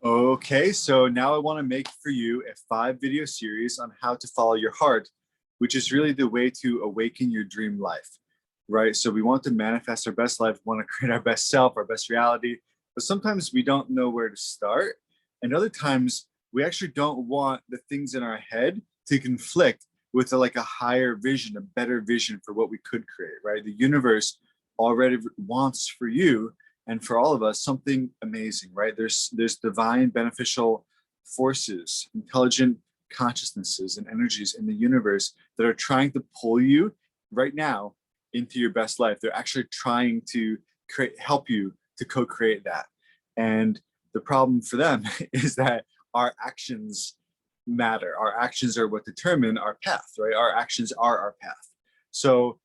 Okay, so now I want to make for you a 5-video series on how to follow your heart, which is really the way to awaken your dream life, right? So we want to manifest our best life, we want to create our best self, our best reality, but sometimes we don't know where to start. And other times we actually don't want the things in our head to conflict with a higher vision, a better vision for what we could create, right? The universe already wants for you and for all of us something amazing, right? There's divine beneficial forces, intelligent consciousnesses and energies in the universe that are trying to pull you right now into your best life. They're actually trying to help you to co-create that. And the problem for them is that our actions matter. Our actions are what determine our path, right? Our actions are our path. So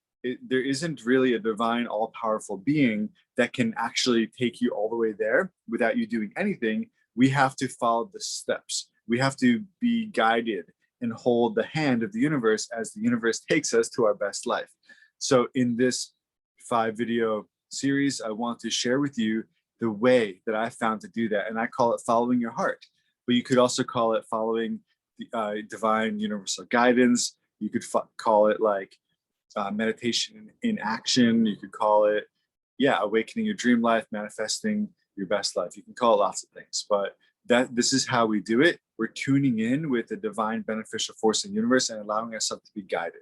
there isn't really a divine, all-powerful being that can actually take you all the way there without you doing anything. We have to follow the steps. We have to be guided and hold the hand of the universe as the universe takes us to our best life. So in this 5-video series, I want to share with you the way that I found to do that. And I call it following your heart, but you could also call it following the divine universal guidance. You could call it like meditation in action. You could call it, awakening your dream life, manifesting your best life. You can call it lots of things, but this is how we do it. We're tuning in with the divine beneficial force in the universe and allowing ourselves to be guided.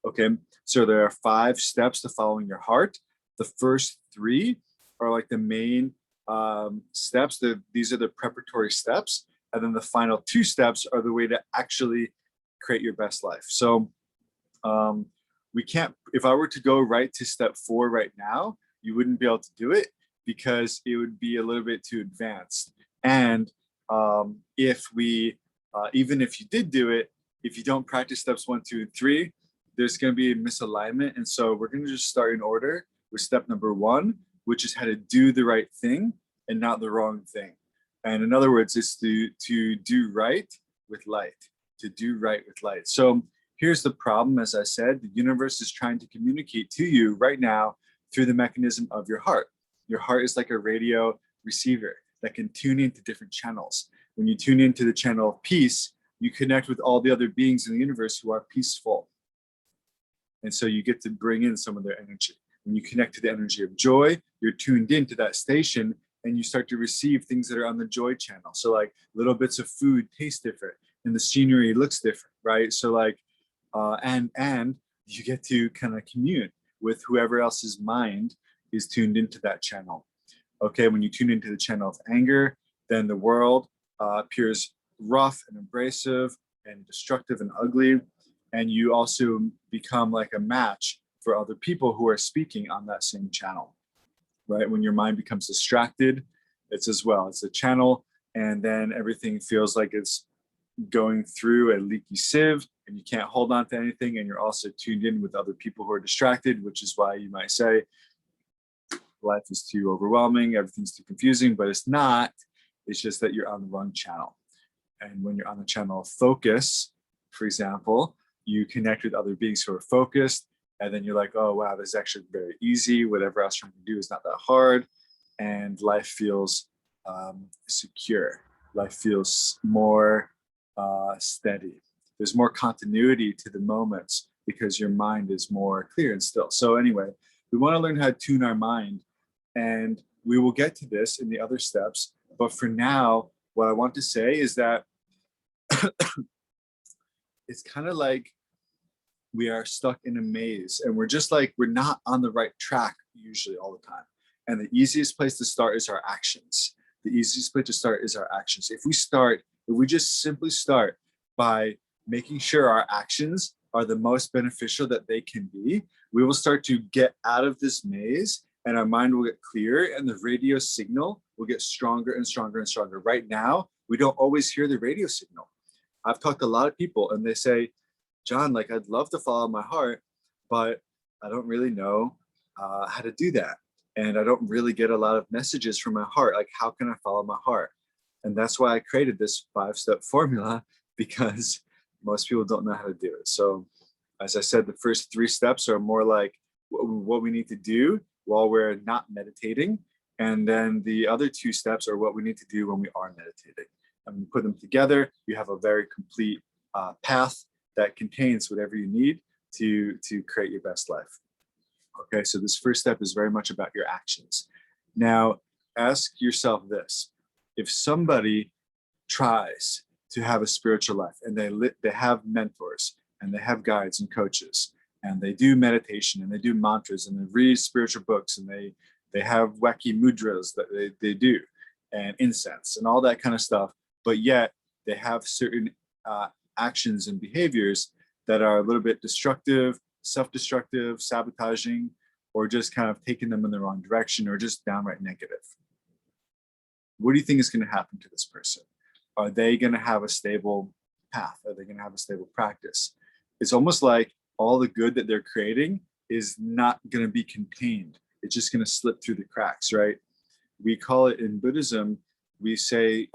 Okay, so there are 5 steps to following your heart. The first 3 are like the main steps. These are the preparatory steps. And then the final 2 steps are the way to actually create your best life. So we can't, if I were to go right to step 4 right now, you wouldn't be able to do it because it would be a little bit too advanced. And if we, even if you did do it, if you don't practice steps 1, 2, and 3, there's going to be a misalignment. And so we're going to just start in order with step number 1, which is how to do the right thing and not the wrong thing. And in other words, it's to do right with light, to do right with light. So here's the problem. As I said, the universe is trying to communicate to you right now through the mechanism of your heart. Your heart is like a radio receiver that can tune into different channels. When you tune into the channel of peace, you connect with all the other beings in the universe who are peaceful. And so you get to bring in some of their energy. When you connect to the energy of joy, you're tuned into that station and you start to receive things that are on the joy channel. So like little bits of food taste different and the scenery looks different, right? So like, and you get to kind of commune with whoever else's mind is tuned into that channel. Okay, when you tune into the channel of anger, then the world appears rough and abrasive and destructive and ugly. And you also become like a match for other people who are speaking on that same channel, right? When your mind becomes distracted, it's as well. It's a channel, and then everything feels like it's going through a leaky sieve and you can't hold on to anything, and you're also tuned in with other people who are distracted, which is why you might say life is too overwhelming, everything's too confusing, but it's not. It's just that you're on the wrong channel. And when you're on the channel of focus, for example, you connect with other beings who are focused, and then you're like, oh wow, this is actually very easy. Whatever I was trying to do is not that hard, and life feels secure. Life feels more steady. There's more continuity to the moments because your mind is more clear and still. So anyway, we want to learn how to tune our mind, and we will get to this in the other steps. But for now, what I want to say is that it's kind of like we are stuck in a maze, and we're not on the right track usually all the time. And the easiest place to start is our actions. The easiest place to start is our actions. If we just simply start by making sure our actions are the most beneficial that they can be, we will start to get out of this maze, and our mind will get clearer, and the radio signal will get stronger and stronger and stronger. Right now, we don't always hear the radio signal. I've talked to a lot of people, and they say, John, like, I'd love to follow my heart, but I don't really know how to do that. And I don't really get a lot of messages from my heart. Like, how can I follow my heart? And that's why I created this 5-step formula, because most people don't know how to do it. So as I said, the first 3 steps are more like what we need to do while we're not meditating. And then the other two steps are what we need to do when we are meditating. And when you put them together, you have a very complete path that contains whatever you need to create your best life. Okay, so this first step is very much about your actions. Now, ask yourself this. If somebody tries to have a spiritual life and they have mentors and they have guides and coaches and they do meditation and they do mantras and they read spiritual books and they have wacky mudras that they do and incense and all that kind of stuff, but yet they have certain actions and behaviors that are a little bit destructive, self-destructive, sabotaging, or just kind of taking them in the wrong direction or just downright negative. What do you think is going to happen to this person? Are they going to have a stable path? Are they going to have a stable practice? It's almost like all the good that they're creating is not going to be contained. It's just going to slip through the cracks, right? We call it in Buddhism, we say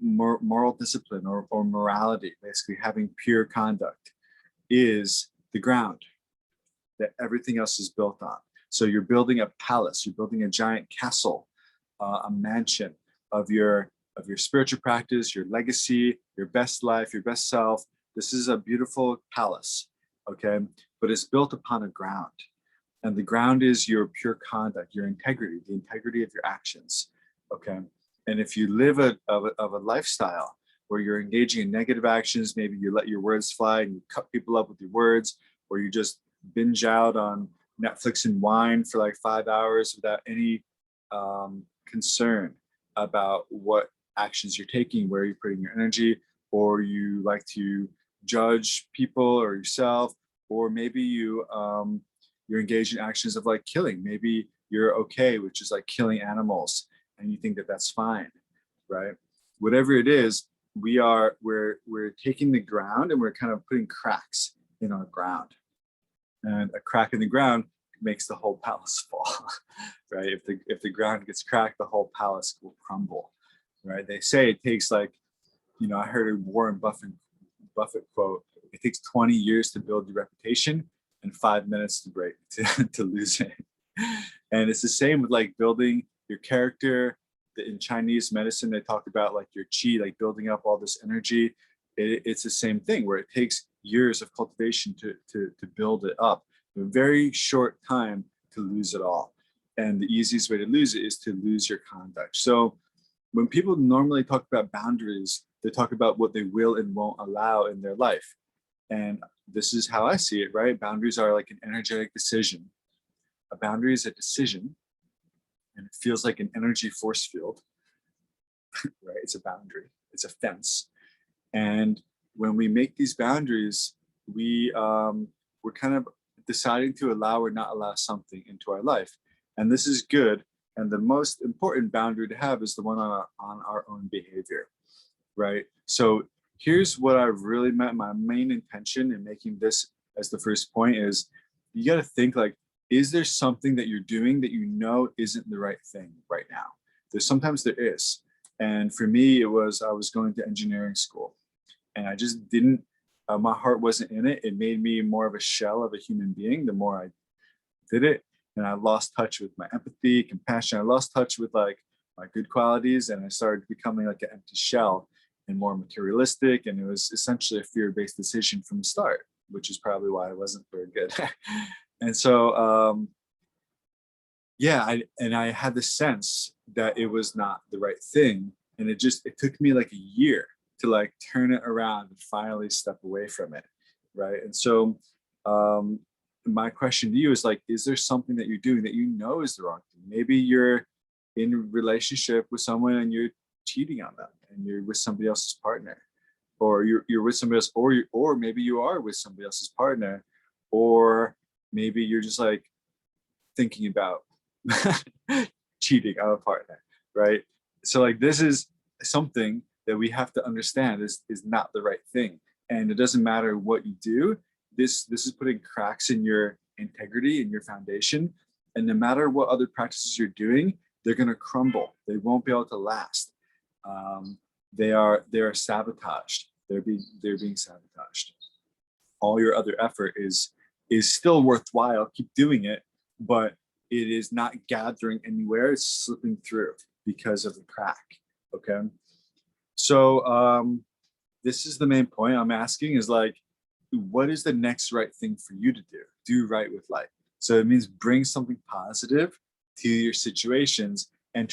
moral discipline or morality, basically having pure conduct, is the ground that everything else is built on. So you're building a palace, you're building a giant castle, a mansion of your spiritual practice, your legacy, your best life, your best self. This is a beautiful palace, okay? But it's built upon a ground. And the ground is your pure conduct, your integrity, the integrity of your actions, okay? And if you live a lifestyle where you're engaging in negative actions, maybe you let your words fly and you cut people up with your words, or you just binge out on Netflix and wine for like 5 hours without any concern about what actions you're taking, where you're putting your energy, or you like to judge people or yourself, or maybe you're engaged in actions of like killing. Maybe you're okay with just like killing animals and you think that that's fine, right? Whatever it is, we're taking the ground and we're kind of putting cracks in our ground. And a crack in the ground makes the whole palace fall, right? If the ground gets cracked, the whole palace will crumble, right? They say it takes like, I heard a Warren Buffett quote, it takes 20 years to build your reputation and 5 minutes to lose it. And it's the same with like building your character. In Chinese medicine, they talk about like your qi, like building up all this energy. It's the same thing where it takes years of cultivation to build it up. A very short time to lose it all. And the easiest way to lose it is to lose your conduct. So when people normally talk about boundaries, they talk about what they will and won't allow in their life. And this is how I see it, right? Boundaries are like an energetic decision. A boundary is a decision, and it feels like an energy force field, right? It's a boundary, it's a fence. And when we make these boundaries, we're kind of deciding to allow or not allow something into our life. And this is good. And the most important boundary to have is the one on our own behavior, right? So here's what I really meant. My main intention in making this as the first point is you got to think like, is there something that you're doing that you know isn't the right thing right now? Sometimes there is. And for me, I was going to engineering school and I just didn't, my heart wasn't in it. It made me more of a shell of a human being the more I did it. And I lost touch with my empathy, compassion. I lost touch with like my good qualities, and I started becoming like an empty shell and more materialistic. And it was essentially a fear-based decision from the start, which is probably why I wasn't very good. And so, I had the sense that it was not the right thing. And it took me like a year to like turn it around and finally step away from it, right? And so my question to you is like, is there something that you're doing that you know is the wrong thing? Maybe you're in a relationship with someone and you're cheating on them and you're with somebody else's partner, or you're with somebody else, or maybe you are with somebody else's partner, or maybe you're just like thinking about cheating on a partner, right? So like this is something that we have to understand is not the right thing. And it doesn't matter what you do. This is putting cracks in your integrity and your foundation. And no matter what other practices you're doing, they're going to crumble. They won't be able to last. They are sabotaged. They're being sabotaged. All your other effort is still worthwhile. Keep doing it, but it is not gathering anywhere, it's slipping through because of the crack. Okay. So this is the main point I'm asking is like, what is the next right thing for you to do? Do right with life. So it means bring something positive to your situations and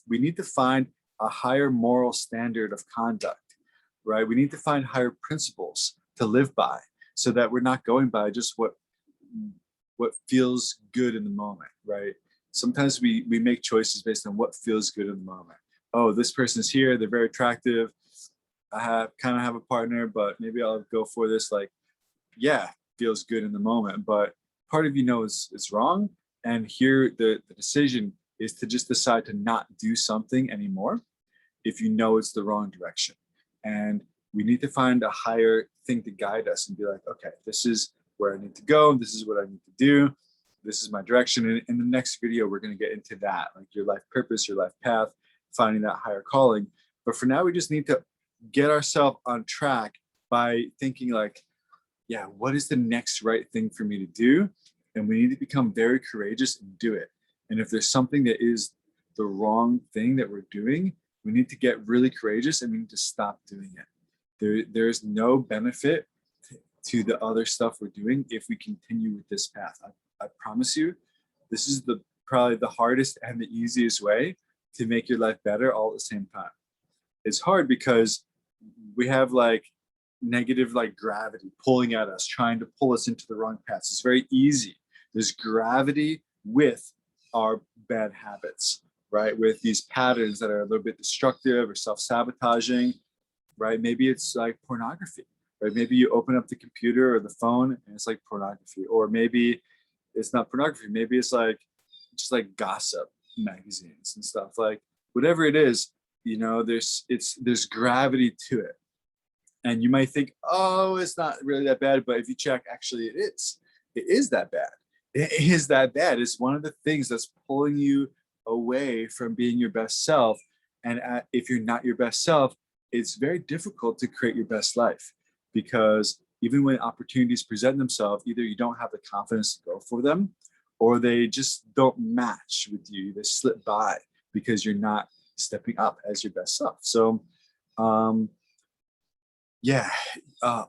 we need to find a higher moral standard of conduct, right? We need to find higher principles to live by so that we're not going by just what feels good in the moment, right? Sometimes we make choices based on what feels good in the moment. Oh, this person's here, they're very attractive. I kind of have a partner, but maybe I'll go for this. Like, yeah, feels good in the moment, but part of you knows it's wrong. And here the decision is to just decide to not do something anymore if you know it's the wrong direction. And we need to find a higher thing to guide us and be like, okay, this is where I need to go. This is what I need to do. This is my direction. And in the next video, we're going to get into that, like your life purpose, your life path, finding that higher calling. But for now, we just need to get ourselves on track by thinking like, yeah, what is the next right thing for me to do? And we need to become very courageous and do it. And if there's something that is the wrong thing that we're doing, we need to get really courageous and we need to stop doing it. There's no benefit to the other stuff we're doing if we continue with this path. I promise you, this is probably the hardest and the easiest way to make your life better all at the same time. It's hard because we have like negative like gravity pulling at us, trying to pull us into the wrong paths. It's very easy. There's gravity with our bad habits, right? With these patterns that are a little bit destructive or self-sabotaging, right? Maybe it's like pornography, right? Maybe you open up the computer or the phone and it's like pornography, or maybe it's not pornography. Maybe it's like just like gossip magazines and stuff. Like whatever it is, you know, there's gravity to it. And you might think, oh, it's not really that bad. But if you check, actually it is. It is that bad. It is that bad. It's one of the things that's pulling you away from being your best self. And if you're not your best self, it's very difficult to create your best life, because even when opportunities present themselves, either you don't have the confidence to go for them, or they just don't match with you. They slip by because you're not stepping up as your best self. So,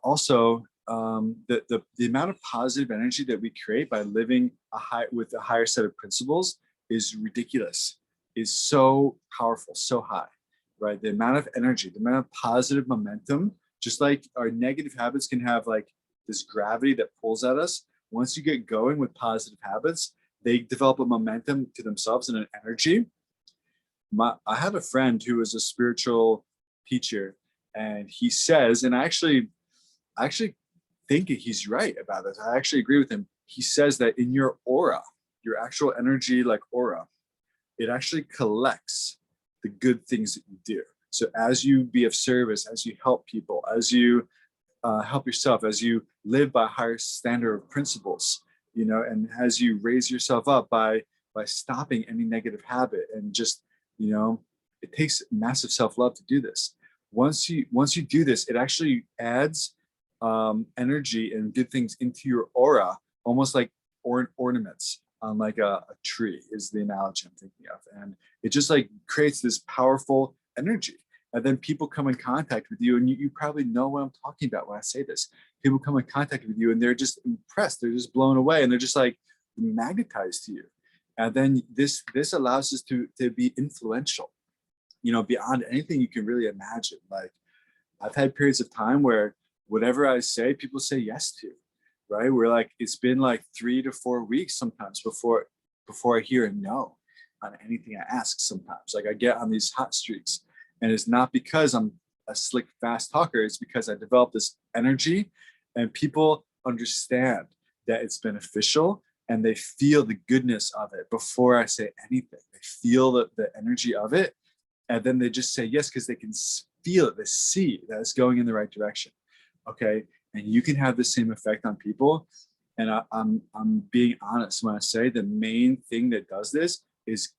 also, the amount of positive energy that we create by living with a higher set of principles is ridiculous. Is so powerful, so high, right? The amount of energy, the amount of positive momentum, just like our negative habits can have like this gravity that pulls at us. Once you get going with positive habits, they develop a momentum to themselves and an energy. I had a friend who was a spiritual teacher, and he says, and I actually think he's right about this. I actually agree with him. He says that in your aura, your actual energy, like aura, it actually collects the good things that you do. So as you be of service, as you help people, as you help yourself, as you live by a higher standard of principles, you know, and as you raise yourself up by stopping any negative habit, and just, you know, it takes massive self-love to do this. Once you do this, it actually adds energy and good things into your aura, almost like ornaments on like a tree is the analogy I'm thinking of. And it just like creates this powerful energy. And then people come in contact with you, and you probably know what I'm talking about when I say this. People come in contact with you and they're just impressed. They're just blown away, and they're just like magnetized to you. And then this allows us to be influential, you know, beyond anything you can really imagine. Like I've had periods of time where whatever I say, people say yes to, right? Where like, it's been like 3 to 4 weeks sometimes before I hear a no on anything I ask sometimes. Like I get on these hot streaks, and it's not because I'm a slick, fast talker. It's because I developed this energy, and people understand that it's beneficial, and they feel the goodness of it before I say anything. They feel the energy of it, and then they just say yes because they can feel it. They see that it's going in the right direction. Okay, and you can have the same effect on people. And I'm being honest when I say the main thing that does this is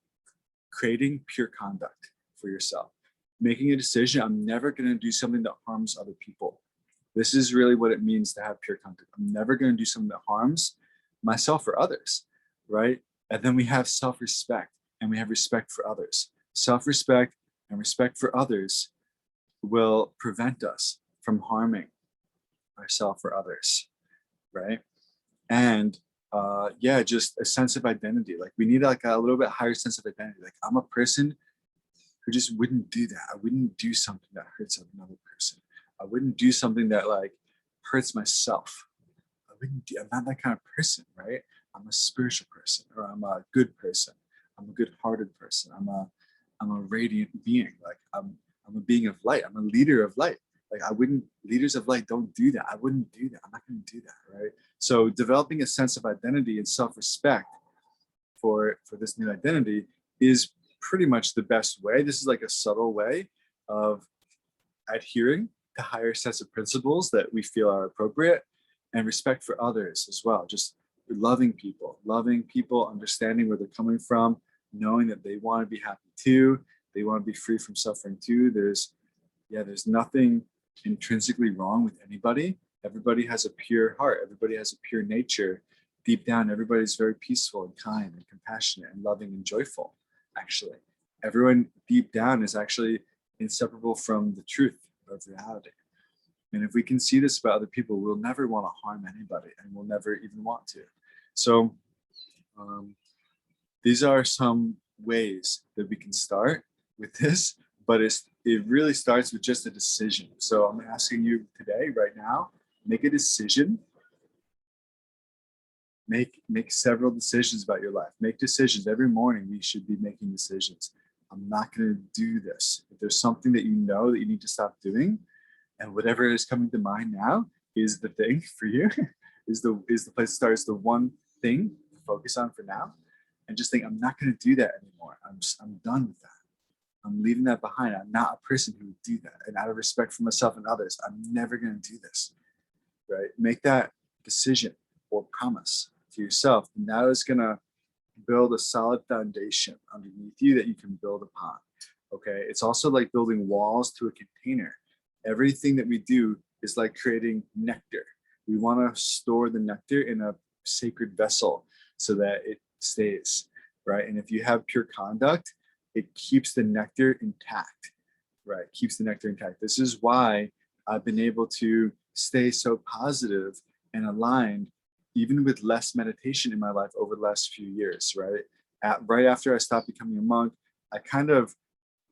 creating pure conduct for yourself, making a decision. I'm never going to do something that harms other people. This is really what it means to have pure conduct. I'm never going to do something that harms myself or others, right? And then we have self-respect, and we have respect for others. Self-respect and respect for others will prevent us from harming ourselves or others, right? And yeah, just a sense of identity. Like we need like a little bit higher sense of identity. Like I'm a person who just wouldn't do that. I wouldn't do something that hurts another person. I wouldn't do something that like hurts myself. I'm not that kind of person, right? I'm a spiritual person, or I'm a good person. I'm a good-hearted person. I'm a radiant being. Like I'm a being of light. I'm a leader of light. Like leaders of light don't do that. I wouldn't do that. I'm not going to do that, right? So developing a sense of identity and self-respect for this new identity is pretty much the best way. This is like a subtle way of adhering to higher sets of principles that we feel are appropriate, and respect for others as well. Just loving people, understanding where they're coming from, knowing that they want to be happy too. They want to be free from suffering too. There's nothing intrinsically wrong with anybody. Everybody has a pure heart. Everybody has a pure nature. Deep down, everybody's very peaceful and kind and compassionate and loving and joyful, actually. Everyone deep down is actually inseparable from the truth of reality. And if we can see this about other people, we'll never want to harm anybody, and we'll never even want to. So these are some ways that we can start with this, but it really starts with just a decision. So I'm asking you today, right now, make a decision. Make several decisions about your life. Make decisions. Every morning we should be making decisions. I'm not going to do this. If there's something that you know that you need to stop doing, and whatever is coming to mind now is the thing for you, is the place to start, is the one thing to focus on for now. And just think, I'm not going to do that anymore. I'm done with that. I'm leaving that behind. I'm not a person who would do that. And out of respect for myself and others, I'm never going to do this, right? Make that decision or promise to yourself. And that is going to build a solid foundation underneath you that you can build upon, okay? It's also like building walls to a container. Everything that we do is like creating nectar. We want to store the nectar in a sacred vessel so that it stays, right? And if you have pure conduct, it keeps the nectar intact, right? Keeps the nectar intact. This is why I've been able to stay so positive and aligned, even with less meditation in my life over the last few years, right? Right after I stopped becoming a monk,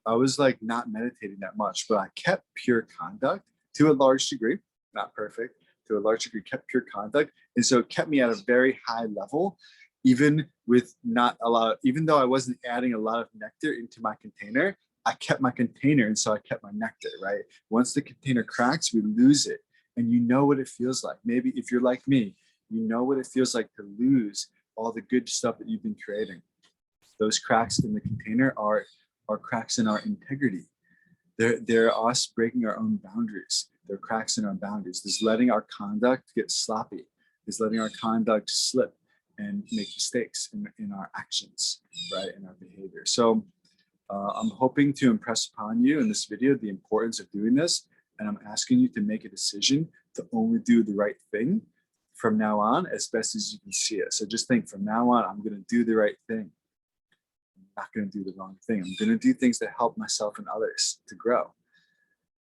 I was like not meditating that much, but I kept pure conduct to a large degree, not perfect, to a large degree, kept pure conduct. And so it kept me at a very high level, even with not a lot, even though I wasn't adding a lot of nectar into my container, I kept my container. And so I kept my nectar, right? Once the container cracks, we lose it. And you know what it feels like. Maybe if you're like me, you know what it feels like to lose all the good stuff that you've been creating. Those cracks in the container are cracks in our integrity. They're us breaking our own boundaries. They're cracks in our boundaries. There's letting our conduct get sloppy. There's letting our conduct slip and make mistakes in our actions, right, in our behavior. So I'm hoping to impress upon you in this video the importance of doing this, and I'm asking you to make a decision to only do the right thing from now on as best as you can see it. So just think, from now on, I'm going to do the right thing. Not going to do the wrong thing. I'm going to do things that help myself and others to grow.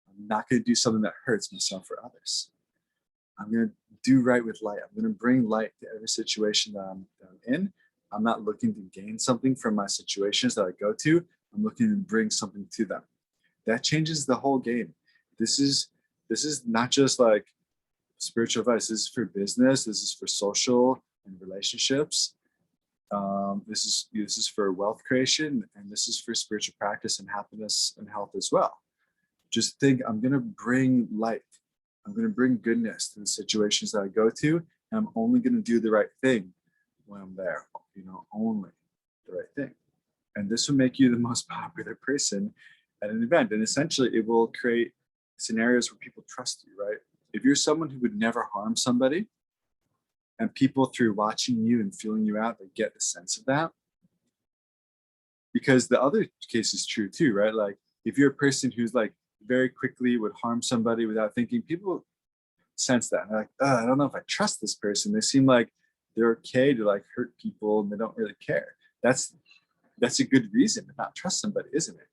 I'm not going to do something that hurts myself or others. I'm going to do right with light. I'm going to bring light to every situation that I'm in. I'm not looking to gain something from my situations that I go to. I'm looking to bring something to them. That changes the whole game. This is not just like spiritual advice. This is for business. This is for social and relationships. This is for wealth creation, and this is for spiritual practice and happiness and health as well. Just think, I'm going to bring light. I'm going to bring goodness to the situations that I go to, and I'm only going to do the right thing when I'm there, only the right thing. And this will make you the most popular person at an event. And essentially it will create scenarios where people trust you, right? If you're someone who would never harm somebody, and people through watching you and feeling you out, they get the sense of that. Because the other case is true too, right? Like if you're a person who's like very quickly would harm somebody without thinking, people sense that. And they're like, I don't know if I trust this person. They seem like they're okay to like hurt people and they don't really care. That's a good reason to not trust somebody, isn't it?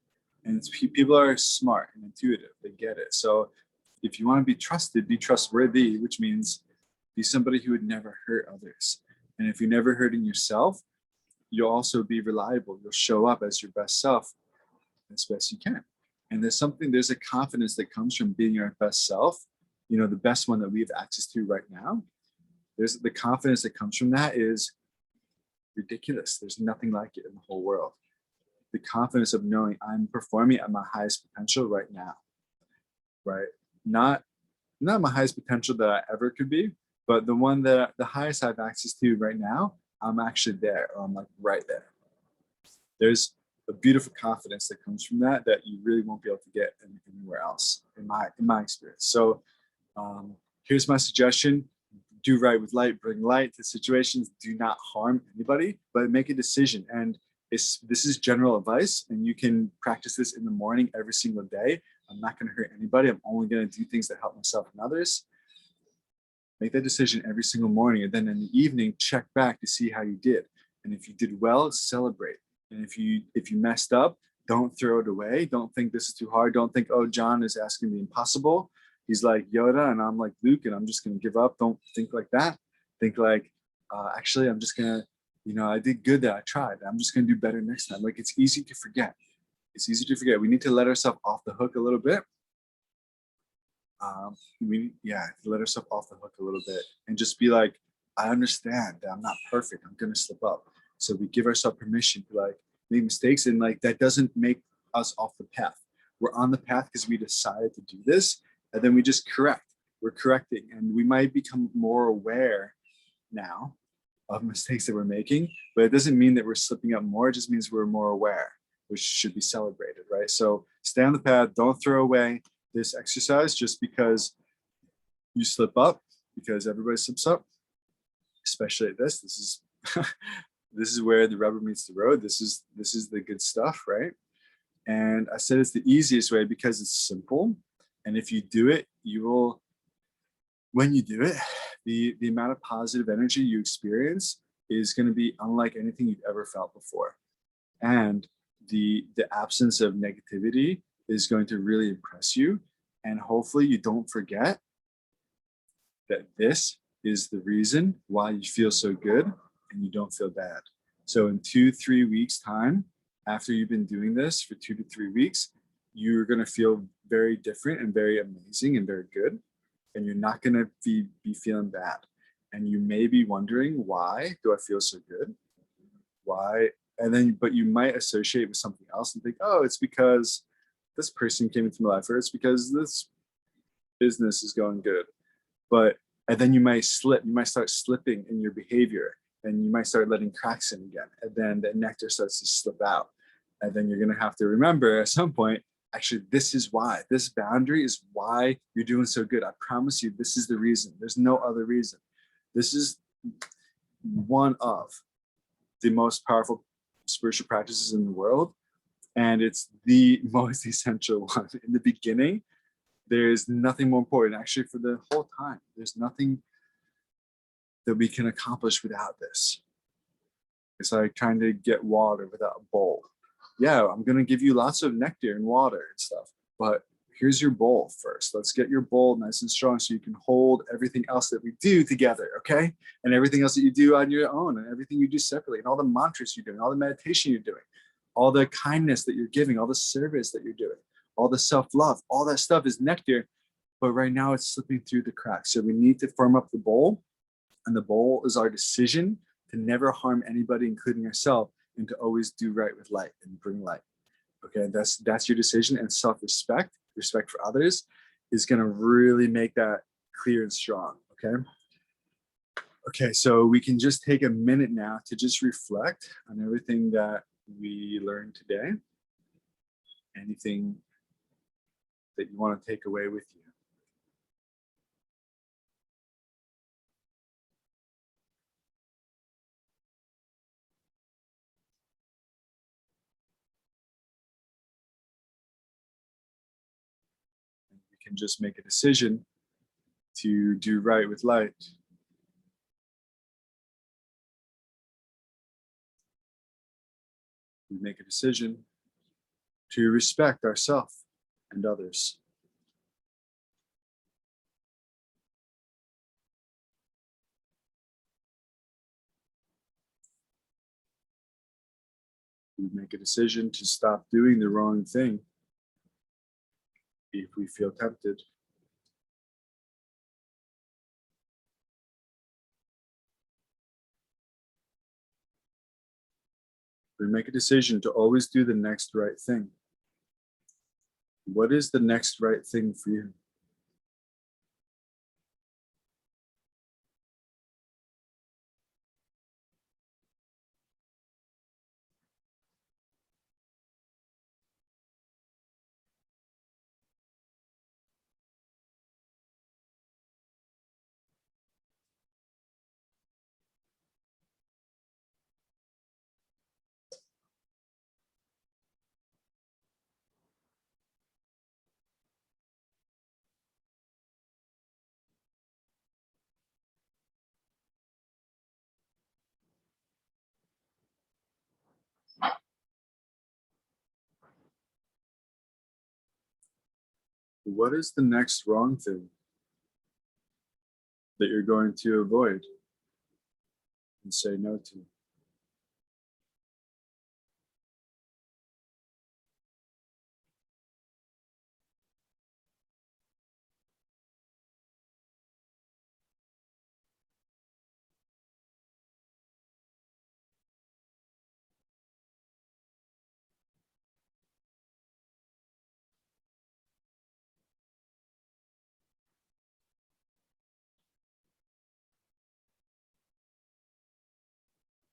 And people are smart and intuitive. They get it. So if you want to be trusted, be trustworthy, which means be somebody who would never hurt others. And if you're never hurting yourself, you'll also be reliable. You'll show up as your best self as best you can. And there's a confidence that comes from being your best self, you know, the best one that we have access to right now. There's the confidence that comes from that is ridiculous. There's nothing like it in the whole world. The confidence of knowing I'm performing at my highest potential right now, right? Not my highest potential that I ever could be, but the highest I have access to right now, I'm actually there, or I'm like right there. There's a beautiful confidence that comes from that you really won't be able to get anywhere else, in my experience. So here's my suggestion. Do right with light, bring light to situations, do not harm anybody, but make a decision. And this is general advice, and you can practice this in the morning every single day. I'm not going to hurt anybody. I'm only going to do things that help myself and others. Make that decision every single morning, and then in the evening, check back to see how you did. And if you did well, celebrate. And if you messed up, don't throw it away. Don't think this is too hard. Don't think, oh, John is asking the impossible. He's like Yoda and I'm like Luke and I'm just going to give up. Don't think like that. Think like, actually, I'm just going to, you know, I did good that I tried. I'm just going to do better next time. Like, it's easy to forget. It's easy to forget. We need to let ourselves off the hook a little bit. Let ourselves off the hook a little bit and just be like, I understand that I'm not perfect. I'm going to slip up. So we give ourselves permission to like make mistakes, and like that doesn't make us off the path. We're on the path because we decided to do this, and then we just correct. We're correcting, and we might become more aware now of mistakes that we're making, but it doesn't mean that we're slipping up more. It just means we're more aware, which should be celebrated, right? So stay on the path. Don't throw away this exercise just because you slip up, because everybody slips up, especially at this. This is this is where the rubber meets the road. This is the good stuff, right? And I said it's the easiest way because it's simple. And if you do it, when you do it, the amount of positive energy you experience is going to be unlike anything you've ever felt before. And the absence of negativity is going to really impress you. And hopefully you don't forget that this is the reason why you feel so good and you don't feel bad. So in 2-3 weeks time, after you've been doing this for 2 to 3 weeks, you're going to feel very different and very amazing and very good. And you're not going to be feeling bad. And you may be wondering, why do I feel so good? Why? But you might associate with something else and think, oh, it's because this person came into my life, or it's because this business is going good. And then you might start slipping in your behavior, and you might start letting cracks in again. And then the nectar starts to slip out. And then you're going to have to remember at some point, actually, this boundary is why you're doing so good. I promise you, this is the reason. There's no other reason. This is one of the most powerful spiritual practices in the world. And it's the most essential one. In the beginning, there's nothing more important. Actually, for the whole time, there's nothing that we can accomplish without this. It's like trying to get water without a bowl. Yeah, I'm going to give you lots of nectar and water and stuff, but here's your bowl first. Let's get your bowl nice and strong so you can hold everything else that we do together, okay? And everything else that you do on your own, and everything you do separately, and all the mantras you're doing, all the meditation you're doing, all the kindness that you're giving, all the service that you're doing, all the self-love, all that stuff is nectar, but right now it's slipping through the cracks. So we need to firm up the bowl, and the bowl is our decision to never harm anybody, including ourselves, and to always do right with light and bring light. Okay, that's your decision. And self-respect, respect for others, is going to really make that clear and strong. Okay, so we can just take a minute now to just reflect on everything that we learned today. Anything that you want to take away with you. You can just make a decision to do right with light. We make a decision to respect ourselves and others. We make a decision to stop doing the wrong thing if we feel tempted. We make a decision to always do the next right thing. What is the next right thing for you? What is the next wrong thing that you're going to avoid and say no to?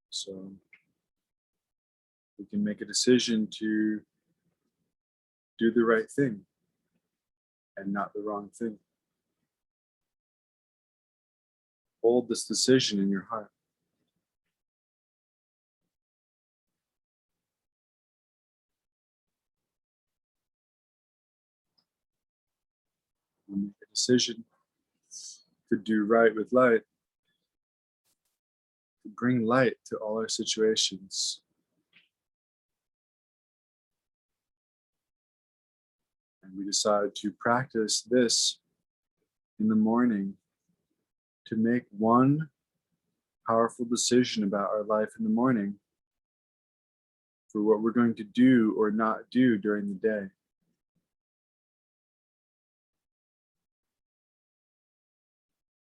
So we can make a decision to do the right thing and not the wrong thing. Hold this decision in your heart. And make a decision to do right with light, to bring light to all our situations. And we decide to practice this in the morning to make one powerful decision about our life in the morning for what we're going to do or not do during the day.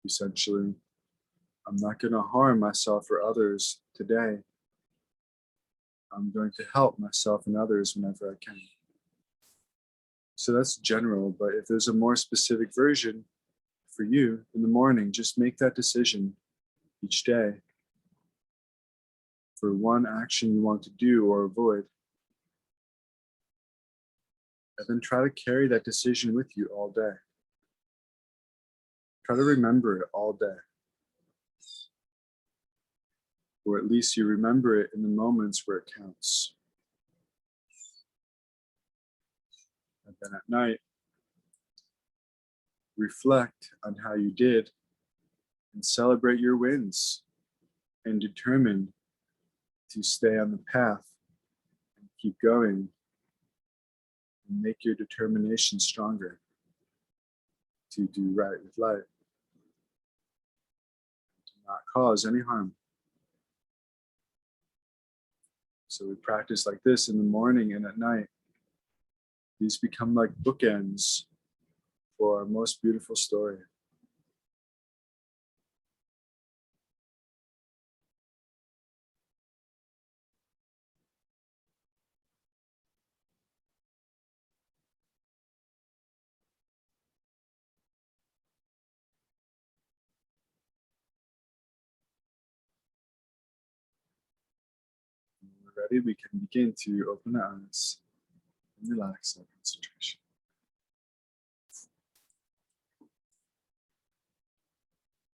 Essentially, I'm not going to harm myself or others today. I'm going to help myself and others whenever I can. So that's general, but if there's a more specific version for you in the morning, just make that decision each day for one action you want to do or avoid. And then try to carry that decision with you all day. Try to remember it all day. Or at least you remember it in the moments where it counts. And then at night, reflect on how you did and celebrate your wins and determine to stay on the path and keep going and make your determination stronger to do right with light, to not cause any harm. So we practice like this in the morning and at night. These become like bookends for our most beautiful story. When we're ready, we can begin to open our eyes and relax our concentration.